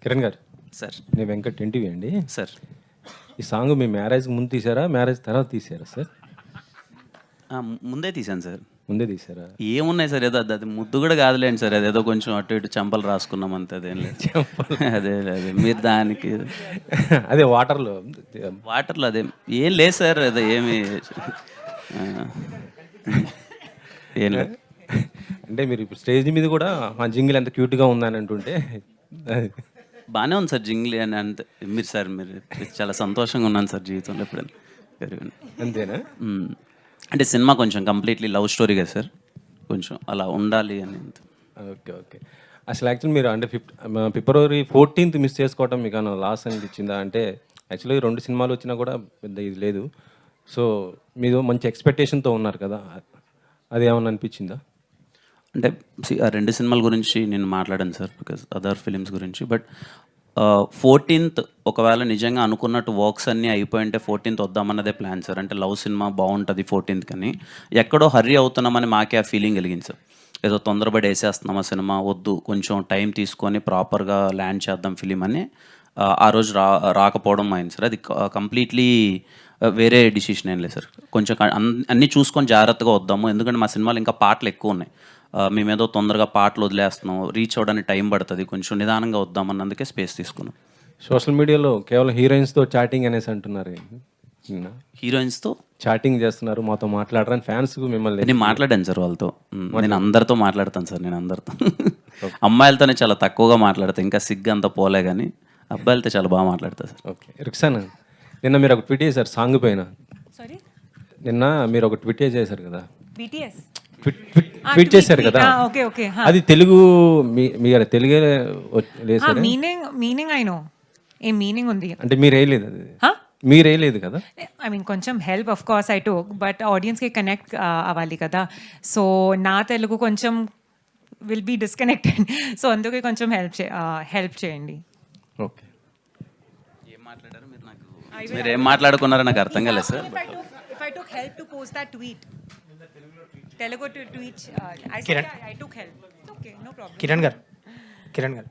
కిరణ్ గారు, సార్. నేను వెంకట్ ఎన్టీవీ అండి. సార్. ఈ సాంగ్ మీ మ్యారేజ్కి ముందు తీసారా, మ్యారేజ్ తర్వాత తీసారా సార్? ముందే తీశాను సార్. ముందే తీసారా? ఏమున్నాయి సార్, ఏదో అది ముద్దు కూడా కాదులేండి సార్, అదేదో కొంచెం అటు ఇటు చెంపలు రాసుకున్నాం అంతే, అదేం లేదు. అదే అదే మీరు దానికి అదే వాటర్లో అదే ఏం లేదు సార్, అదే ఏమి ఏం లేదు. అంటే మీరు ఇప్పుడు స్టేజ్ మీద కూడా మా జింగిల్ ఎంత క్యూట్గా ఉందని అంటుంటే బాగానే ఉంది సార్ జింగ్లీ అని అంతే. మీరు సార్ మీరు చాలా సంతోషంగా ఉన్నాను సార్ జీవితంలో ఎప్పుడైనా. అంతేనా? అంటే సినిమా కొంచెం కంప్లీట్లీ లవ్ స్టోరీ కదా సార్, కొంచెం అలా ఉండాలి అని. Okay okay. అసలు యాక్చువల్లీ మీరు అంటే ఫిబ్రవరి 14th మిస్ చేసుకోవటం మీకు ఏమైనా లాస్ అనిపించిందా? అంటే యాక్చువల్లీ 2 సినిమాలు వచ్చినా కూడా పెద్ద ఇది లేదు. సో మీరు మంచి ఎక్స్పెక్టేషన్తో ఉన్నారు కదా, అది ఏమన్నా అనిపించిందా? అంటే ఆ 2 సినిమాల గురించి నేను మాట్లాడాను సార్, బికాజ్ అదర్ ఫిలిమ్స్ గురించి. బట్ 14th ఒకవేళ నిజంగా అనుకున్నట్టు వర్క్స్ అన్నీ అయిపోయింటే 14th వద్దామన్నదే ప్లాన్ సార్. అంటే లవ్ సినిమా బాగుంటుంది 14th కానీ ఎక్కడో హర్రీ అవుతున్నామని మాకే ఆ ఫీలింగ్ కలిగింది సార్. ఏదో తొందరపడి వేసేస్తున్నాం ఆ సినిమా, వద్దు కొంచెం టైం తీసుకొని ప్రాపర్గా ల్యాండ్ చేద్దాం ఫిలిం అని ఆ రోజు రాకపోవడం అయింది సార్. అది కంప్లీట్లీ వేరే డిసిషన్ ఏం లేదు సార్. కొంచెం అన్నీ చూసుకొని జాగ్రత్తగా వద్దాము, ఎందుకంటే మా సినిమాలు ఇంకా పాటలు ఎక్కువ ఉన్నాయి. మేమేదో తొందరగా పాటలు వదిలేస్తున్నాం, రీచ్ అవ్వడానికి టైం పడుతుంది, కొంచెం నిదానంగా వద్దామన్నందుకే స్పేస్ తీసుకున్నాం. సోషల్ మీడియాలో కేవలం హీరోయిన్స్తో చాటింగ్ అనేసి అంటున్నారు. హీరోయిన్స్తో చాటింగ్ చేస్తున్నారు, మాతో మాట్లాడరని ఫ్యాన్స్ మిమ్మల్ని. నేను మాట్లాడాను సార్ వాళ్ళతో, నేను అందరితో మాట్లాడతాను సార్. నేను అందరితో అమ్మాయిలతోనే చాలా తక్కువగా మాట్లాడతాను, ఇంకా సిగ్గు అంతా పోలే, కానీ అబ్బాయిలతో చాలా బాగా మాట్లాడతాను సార్. ఓకే. రుక్సానా, నిన్న మీరు ఒక ట్వీట్ చేశారు సాంగ్ పైన. సారీ, నిన్న మీరు ఒక ట్వీట్ చేశారు కదా, బీటీఎస్ ట్వీట్ చేశారు కదా, ఓకే ఓకే. అది తెలుగు మీరు తెలుగే లేదు sir? Meaning I know, a meaning ఉంది అంటే మీరు వేయలేదు, అది మీరు వేయలేదు కదా? ఐ మీన్ కొంచెం help of course I took, but ఆడియన్స్కి కనెక్ట్ అవ్వాలి కదా. సో నా తెలుగు కొంచెం విల్ బీ డిస్కనెక్టెడ్, సో అందుకే కొంచెం హెల్ప్ చేయండి. ఓకే. ఏం మాట్లాడారు మీరు? నాకు మీరు ఏం మాట్లాడుకున్నారో నాకు అర్థం కాలేదు sir. If I took help to post that tweet, Telugu tweet, I took help. Okay, no problem. Kiran గారు